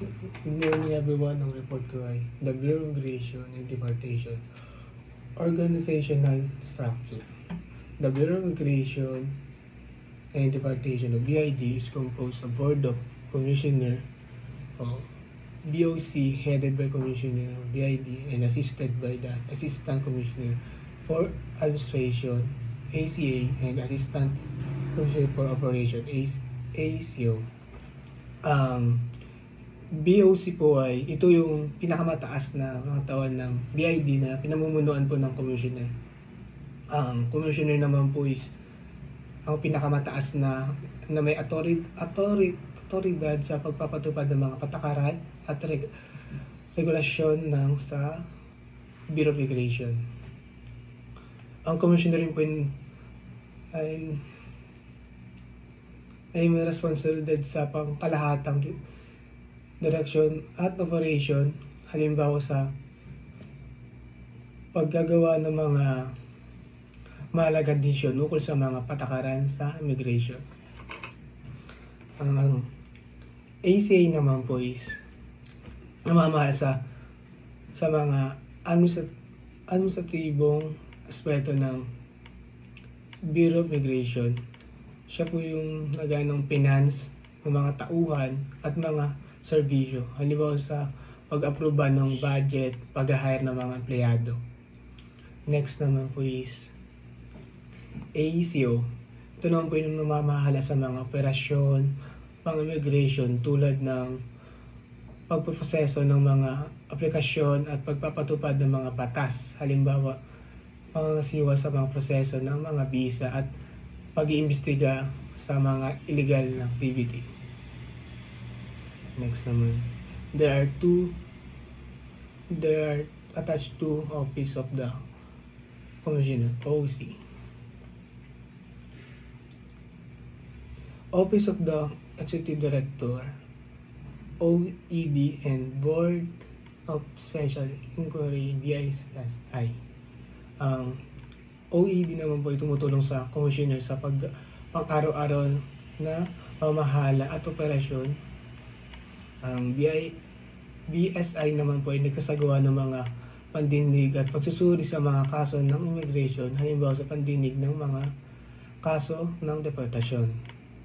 Good morning everyone. Ang report ko ay the Bureau of Immigration and Deportation Organizational Structure. The Bureau of Immigration and Deportation of BID is composed of Board of Commissioner o BOC headed by Commissioner of BID and assisted by the Assistant Commissioner for Administration ACA and Assistant Commissioner for Operation ACO. BOC po ay ito yung pinakamataas na mga tauhan ng BID na pinamumunuan po ng commissioner. Ang commissioner naman po is ang pinakamataas na may autoridad sa pagpapatupad ng mga patakaran at regulasyon ng sa Bureau of Immigration. Ang commissioner rin po ay may responsibilidad sa pangkalahatang direksyon at operation, halimbawa sa paggagawa ng mga mahalagang desisyon ukol sa mga patakaran sa immigration. Ang ACA naman po is namamahala sa mga administratibong aspeto ng Bureau of Immigration. Siya po yung nagana ng finance ng mga tauhan at mga serbisyo, halimbawa sa pag-aproba ng budget, pag-hire ng mga empleyado. Next naman po is ACO. Ito naman po yung namamahala sa mga operasyon, pang-immigration tulad ng pagproseso ng mga aplikasyon at pagpapatupad ng mga batas, halimbawa pangasiwa sa mga proseso ng mga visa at pag-iimbestiga sa mga illegal na activity. Next naman, there are attached to Office of the Commissioner, OC. Office of the Executive Director, OED, and Board of Special Inquiry, BISI. Ang OED naman po ay tumutulong sa Commissioner sa pang-araw-araw na pamahala at operasyon. Ang BSI naman po ay nagkasagawa ng mga pandinig at pagsusuri sa mga kaso ng immigration, halimbawa sa pandinig ng mga kaso ng deportasyon.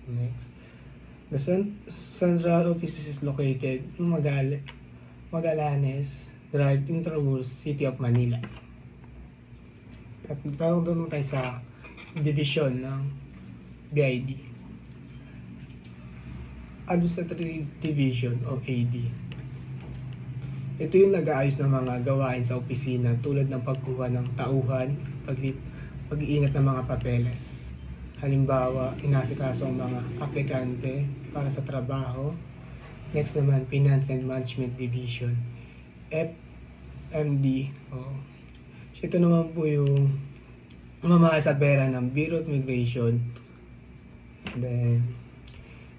Next, the central office is located in Magallanes Drive, Intramuros, City of Manila. At doon tayo sa division ng BID. Administrative Division o AD. Ito yung nag-aayos ng mga gawain sa opisina tulad ng pagkuha ng tauhan, pag-iingat ng mga papeles. Halimbawa, inasikaso ang mga aplikante para sa trabaho. Next naman, Finance and Management Division, FMD. Ito naman po yung mamahal sa pera ng Bureau of Immigration. Then,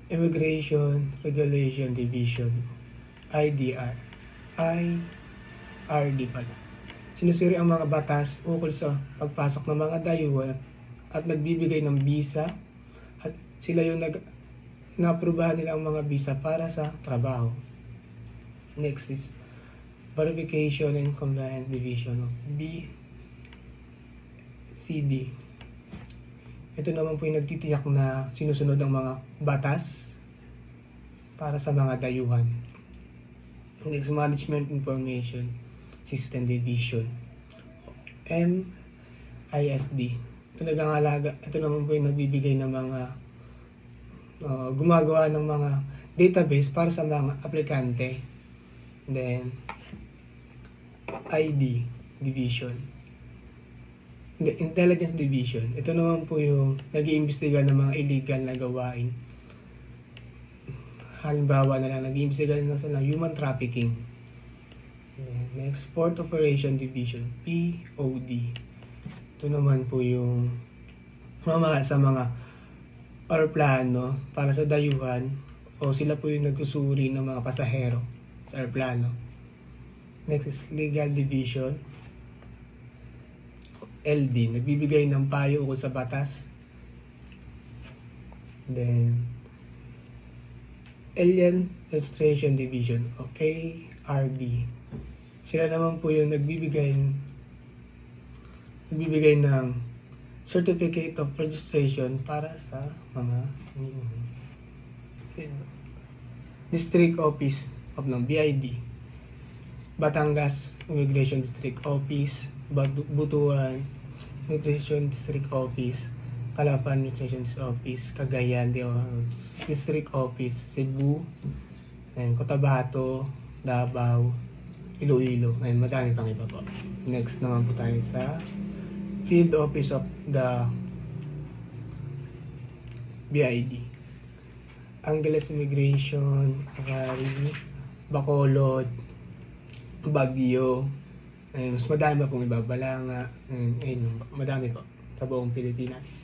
Immigration Regulation Division, IRD pala. Sinusuri ang mga batas ukol sa pagpasok ng mga dayuhan at nagbibigay ng visa at sila yung na-aprobahan nila ang mga visa para sa trabaho. Next is Verification and Compliance Division, BCD. Ito naman po yung nagtitiyak na sinusunod ang mga batas para sa mga dayuhan. Next, Management Information System Division, MISD. Ito naman po yung nagbibigay ng mga gumagawa ng mga database para sa mga aplikante. Then, ID Division, the Intelligence Division. Ito naman po yung nag-iimbestiga ng mga illegal na gawain. Halimbawa na lang, nag-iimbestiga na sila ng human trafficking. Next, Port Operation Division, POD. Ito naman po yung mamahal sa mga aeroplano para sa dayuhan o sila po yung nagsusuri ng mga pasahero sa aeroplano. Next is Legal Division, LD, nagbibigay ng payo ukol sa batas. Then, Alien Registration Division o ARD. Sila naman po yung nagbibigay ng Certificate of Registration para sa mga District Office of BID, Batangas Immigration District Office, Butuan Immigration District Office, Calapan Immigration District Office, Cagayan District Office, Cebu, and Cotabato, Davao, Iloilo, and madami pang iba po. Next naman po tayo sa Field Office of the BID. Angeles Immigration, Akari, Bacolod, Baguio, and mas madami pa pong iba, Balanga, and madami po sa buong Pilipinas.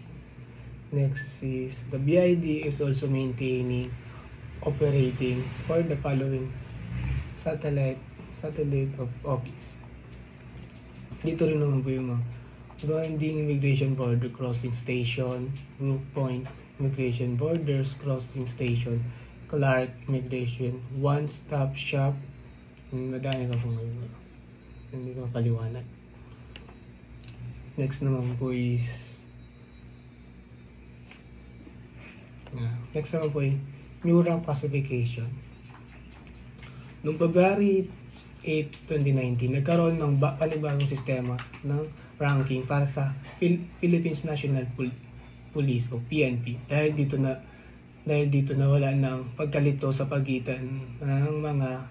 Next is the BID is also maintaining, operating for the following satellite of office. Dito rin naman po yung Guanding Immigration Border Crossing Station, Brook Point Immigration Borders Crossing Station, Clark Immigration One Stop Shop. Madami ka po ngayon, hindi ko paliwanag. Next naman po is new rank classification. Noong February 8, 2019, nagkaroon ng panibagong sistema ng ranking para sa Philippines National Police o PNP. Dahil dito na wala ng pagkalito sa pagitan ng mga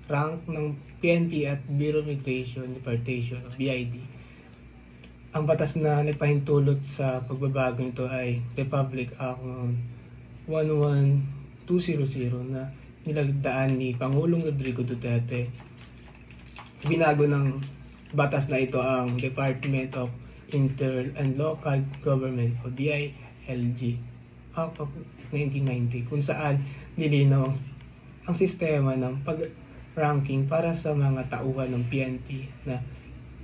rank ng PNP at Bureau of Immigration Deportation o BID. Ang batas na nagpahintulot sa pagbabago nito ay Republic Act 11200 na nilagdaan ni Pangulong Rodrigo Duterte. Binago ng batas na ito ang Department of Interior and Local Government o DILG Act of 1990, kung saan nilinaw ang sistema ng pag-ranking para sa mga tauhan ng PNP na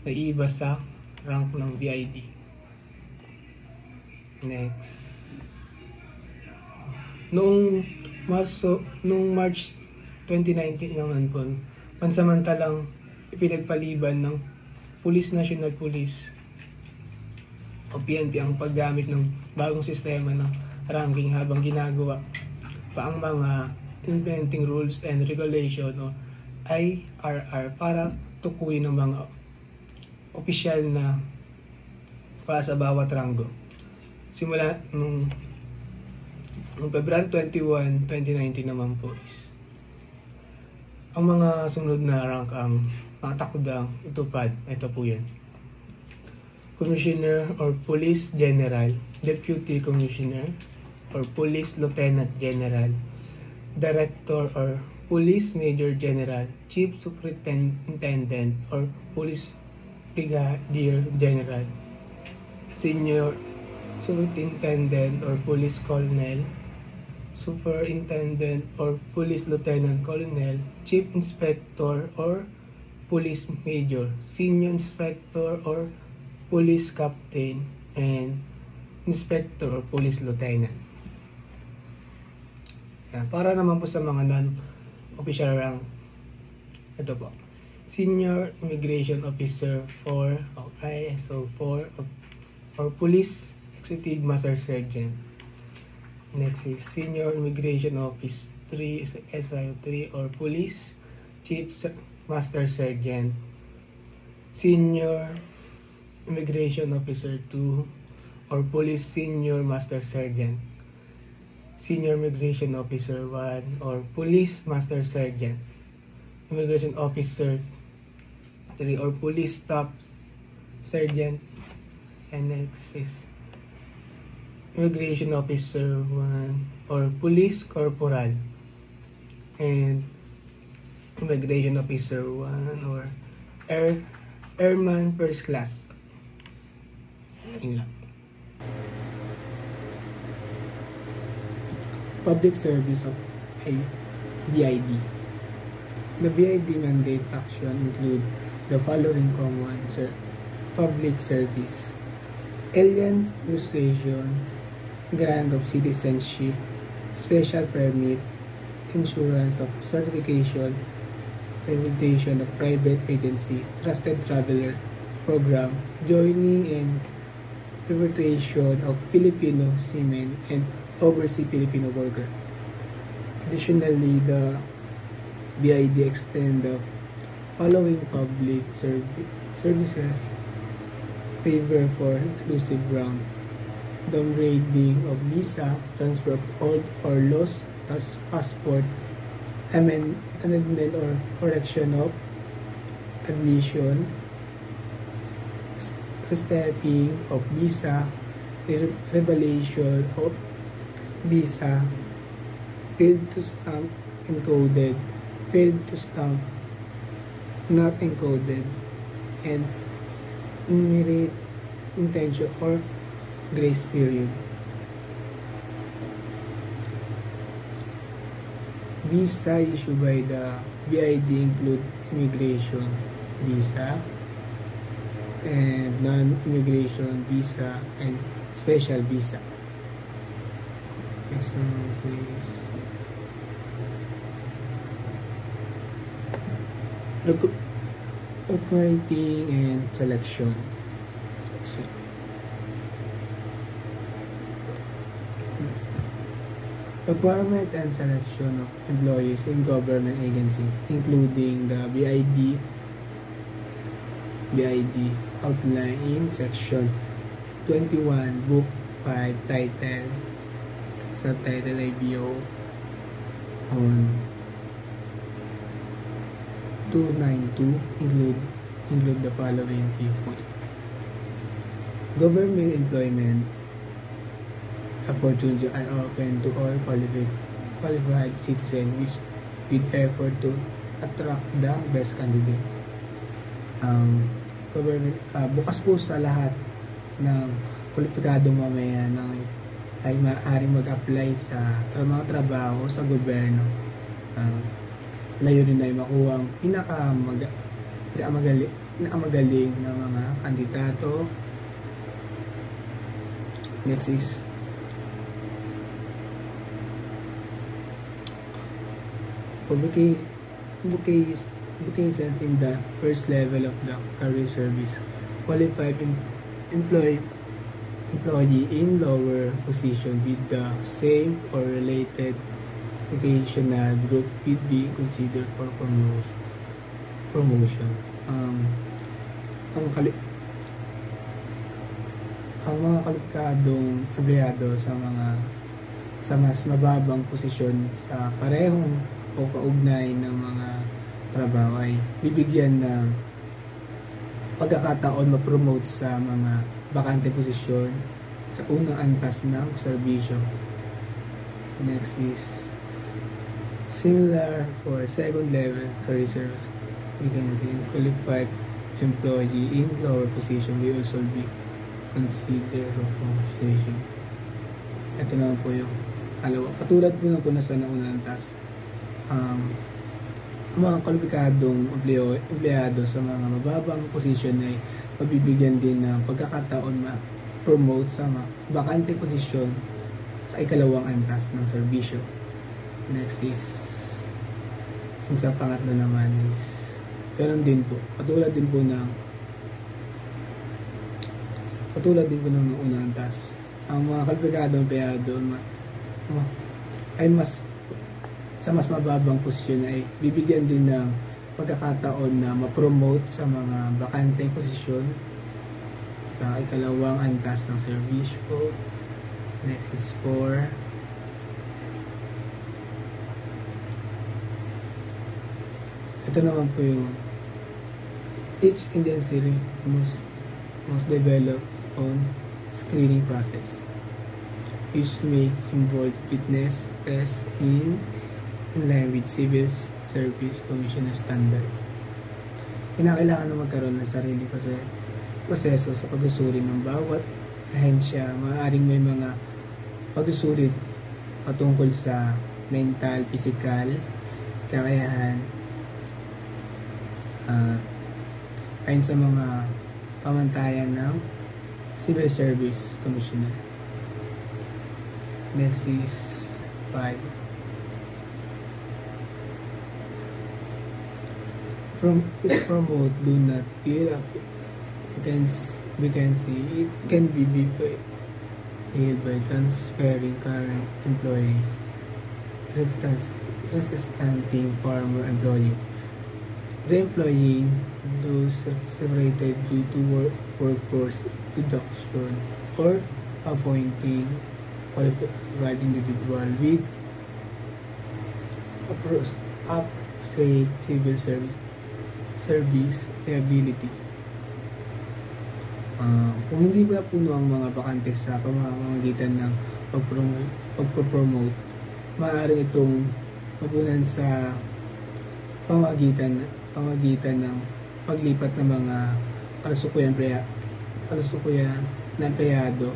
naiba sa rank ng BID. Next. Noong March 2019 naman po, pansamantalang ipinagpaliban ng Police National Police o PNP ang paggamit ng bagong sistema ng ranking habang ginagawa pa ang mga implementing rules and regulation o IRR para tukuyin ng mga opisyal na para sa bawat ranggo. Simula nung February 21, 2019 naman po is ang mga sunod na rank ang natakdang itupad. Ito po yan: Commissioner or Police General, Deputy Commissioner or Police Lieutenant General, Director or Police Major General, Chief Superintendent or Police Brigadier General, Senior Superintendent or Police Colonel, Superintendent or Police Lieutenant Colonel, Chief Inspector or Police Major, Senior Inspector or Police Captain, and Inspector or Police Lieutenant. Para naman po sa mga non-official rank, ito po: Senior Immigration Officer 4 o ISO 4 or Police Executive Master Sergeant. Next is Senior Immigration Office 3, SIO 3 or Police Chief Master Sergeant. Senior Immigration Officer 2 or Police Senior Master Sergeant. Senior Immigration Officer 1 or Police Master Sergeant. Immigration Officer 3 or Police Staff Sergeant. And next is Immigration Officer 1 or Police Corporal. And Immigration Officer 1 or Airman First Class. Public Service of BID. The BID mandate action include the following common public service: alien registration, grant of citizenship, special permit, insurance of certification, accreditation of private agencies, trusted traveler program, joining and repatriation of Filipino seamen and overseas Filipino worker. Additionally, the BID extend the following public services favor for exclusive ground: downgrading of visa, transfer of old or lost passport, amendment or correction of admission, restamping of visa, revelation of visa, failed to stamp encoded, failed to stamp not encoded, and immediate intention or grace period. Visa issued by the BID include immigration visa and non-immigration visa and special visa. Next one, please. Recruiting and selection. Requirement and selection of employees in government agency, including the BID outlined in section 21, book 5, title, subtitle IBO on 292 include the following key points. Government employment opportunity are open to all qualified citizens with effort to attract the best candidate. Bukas po sa lahat ng kwalipikadong mamayan ay maaaring mag-apply sa mga trabaho sa gobyerno. Layunin ay makuha ang pinakamagaling na mga kandidato. Next is vocations in the first level of the career service. Qualified employee in lower position with the same or related vocational group will be considered for promotion. Ang mga kwalipikadong empleyado sa mas mababang posisyon sa parehong o kaugnay ng mga trabaho ay bibigyan ng pagkakataon ma-promote sa mga bakante posisyon sa unang antas ng serbisyo. Next is similar for second level career service. We can see qualified employee in lower position will also be considered for promotion. Ito naman po yung katulad po ng kung nasa naunang antas. Mga kwalipikadong empleyado sa mga mababang posisyon ay mabibigyan din ng pagkakataon ma-promote sa mga bakante posisyon sa ikalawang antas ng serbisyo. Next is yung sa pangatlo naman is ganoon din po, katulad din po ng unang antas. Ang mga kwalipikadong empleyado ay sa mas mababang posisyon ay bibigyan din ng pagkakataon na ma-promote sa mga bakanteng posisyon sa ikalawang antas ng serbisyo. Next is 4. Ito naman po yung each agency must develop its own screening process, which may involve fitness tests in line with Civil Service Commission standard. Kinakailangan na magkaroon ng sarili proseso sa pagsusuri ng bawat ahensya. Maaaring may mga pagsusuri patungkol sa mental, physical, kakayahan, ayon sa mga pamantayan ng Civil Service Commissioner. Next is 5. Its promote do not fill up vacancy. It can be filled by transferring current employees, resisting former employee, re-employing those separated due to workforce reduction, or appointing qualified individual with appropriate civil service liability. Kung hindi ba puno ang mga bakante sa pamamagitan ng pagpromote, maaari itong mapunan sa pamamagitan ng paglipat ng mga kalusukuyan na empleyado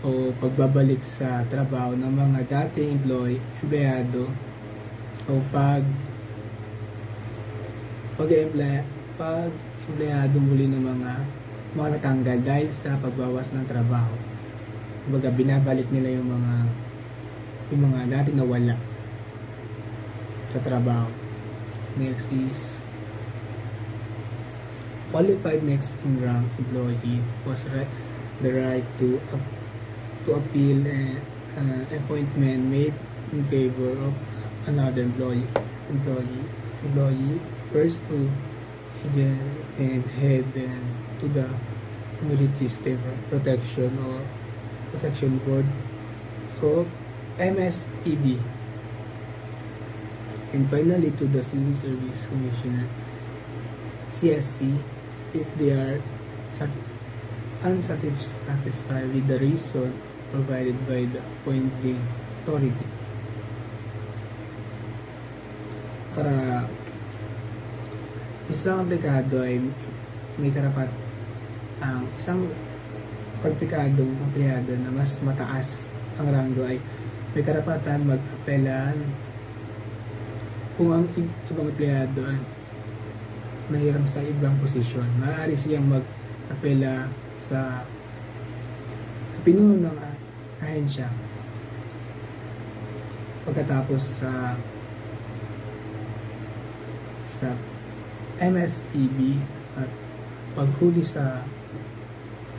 o pagbabalik sa trabaho ng mga dating empleyado o pag-empleyado muli ng mga natanggal dahil sa pagbawas ng trabaho. Kumbaga, binabalik nila yung mga dating nawala sa trabaho. Next is qualified next in rank employee was the right to appeal an appointment made in favor of another employee first to and head to the Merit System Protection Board of MSPB, and finally to the Civil Service Commissioner CSC if they are unsatisfied with the reason provided by the appointing authority. Para isang aplikado ay may karapat ang isang kwalipikadong empleyado na mas mataas ang ranggo ay may karapatan mag-apelan kung ang ibang empleyado ay nahirang sa ibang posisyon. Maaari siyang mag-apela sa pinuno ng ahensya pagkatapos sa MSPB at paghuli sa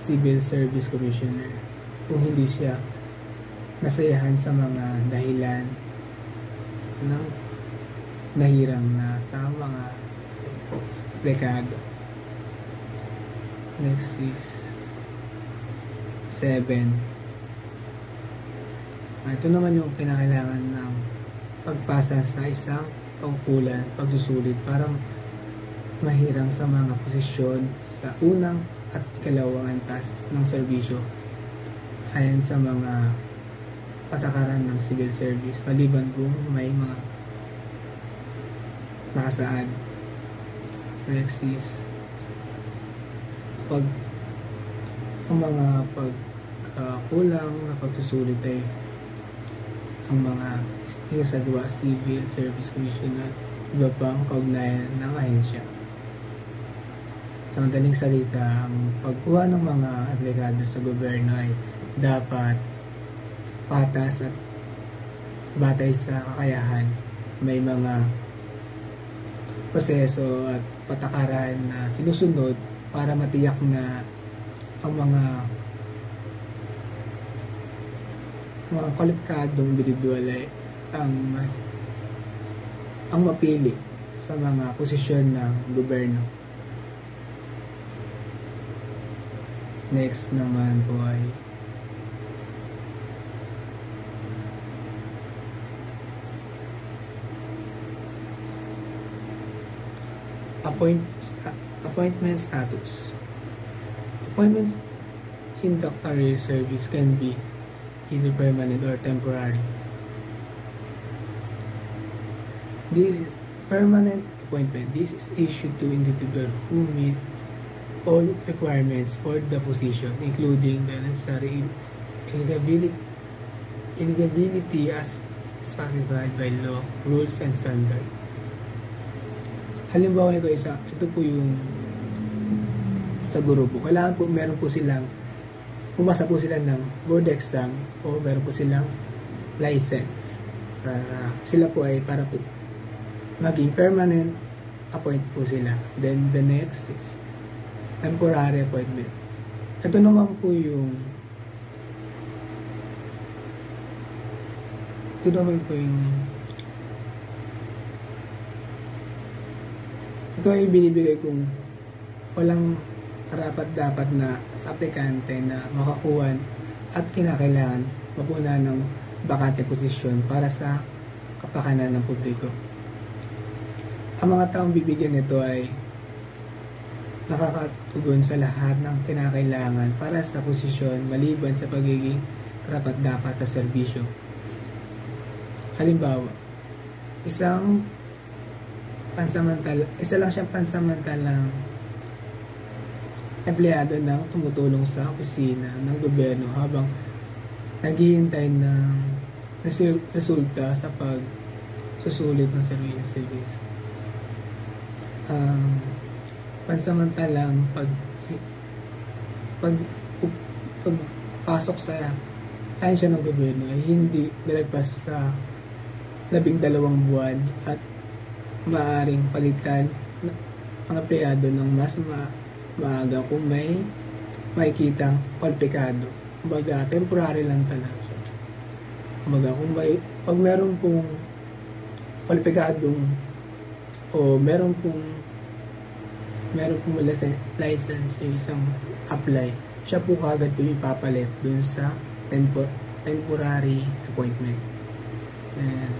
Civil Service Commissioner kung hindi siya nasayahan sa mga dahilan ng nahirang na sa mga aplikado. Next is 7. Ito naman yung kinakailangan ng pagpasa sa isang kaukulan, pagsusulit para mahirang sa mga posisyon sa unang at ikalawang antas ng serbisyo ayon sa mga patakaran ng civil service maliban kung may mga nakasaad. Next is ang mga pagkulang na pagsusulit ay ang mga isasagawa Civil Service Commissioner iba pang kaugnayan ng ahensya. Sa madaling salita, ang pagkuha ng mga aplikado sa gobyerno ay dapat patas at batay sa kakayahan. May mga proseso at patakaran na sinusunod para matiyak na ang mga kwalipikadong individual ay ang mapili sa mga posisyon ng gobyerno. Next naman po ay appointment status. Appointments in the career service can be either permanent or temporary. This permanent appointment, this is issued to individuals who meet all requirements for the position, including the necessary eligibility as specified by law, rules, and standards. Halimbawa nito ito po yung sa grupo. Kailangan po meron po silang pumasa po sila ng board exam o meron po silang license. Sila po ay para po maging permanent appoint po sila. Then the next is temporary appointment. Ito naman po yung ito ay binibigay kung walang karapat-dapat na sa aplikante na makakuha at kinakailangan mapuna ng bakante posisyon para sa kapakanan ng publiko. Ang mga taong bibigyan nito ay nakakatugon sa lahat ng kinakailangan para sa posisyon maliban sa pagiging karapat-dapat sa serbisyo. Halimbawa, isa lang siyang pansamantalang empleyado na tumutulong sa opisina ng gobyerno habang naghihintay ng resulta sa pagsusulit ng service. Pansamantalang pagpasok sa ahensya ng gobyerno ay hindi lalagpas sa 12 buwan at maaaring palitan ang empleyado ng mas maaga kung may makikitang kwalipikado. Kumbaga, temporary lang talaga siya. Kumbaga, pag meron pong kwalipikadong o meron pong license yung isang apply, siya po kagad po ipapalit dun sa temporary appointment. And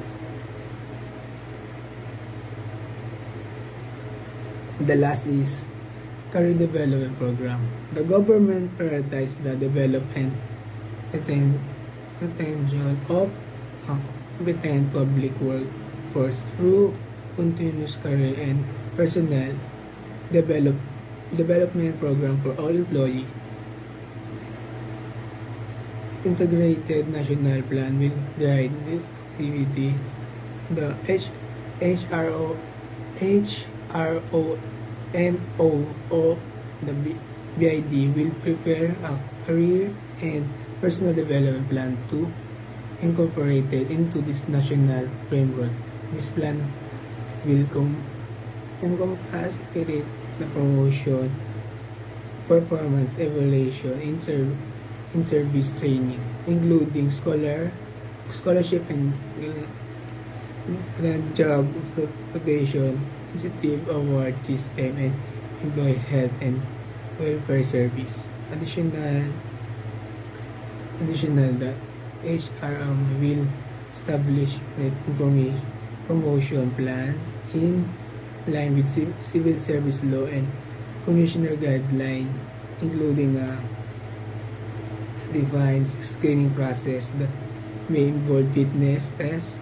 the last is career development program. The government prioritizes the development and retention of competent public workforce through continuous career and personnel development program for all employees. Integrated national plan will guide this activity. The HROMO, the BID, will prepare a career and personal development plan to incorporate it into this national framework. This plan will encompass the promotion, performance evaluation, in service training, including scholarship and grand job rotation, incentive award system, and employee health and welfare service. Additional, the HRM will establish information promotion plan in line with civil service law and commissioner guideline, including a defined screening process that may involve fitness tests.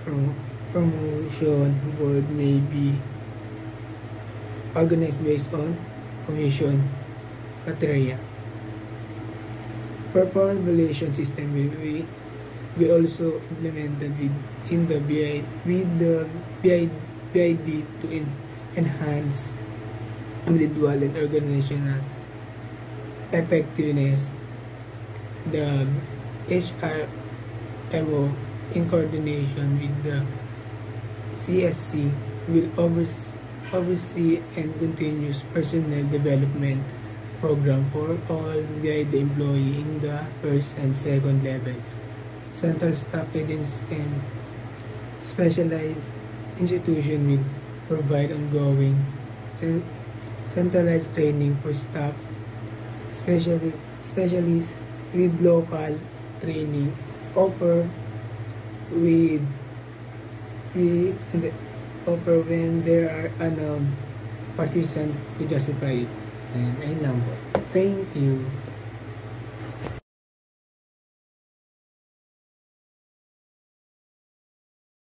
Promotion board may be organized based on commission criteria. Performance evaluation system will be also implemented within the BID to enhance individual and organizational effectiveness. The HRMO, in coordination with the CSC, will oversee and continuous personnel development program for all BID employees in the first and second level. Central staff agencies and specialized institution will provide ongoing centralized training for staff, specialists with local training offer when there are participants to justify it. And ayun lang po. Thank you.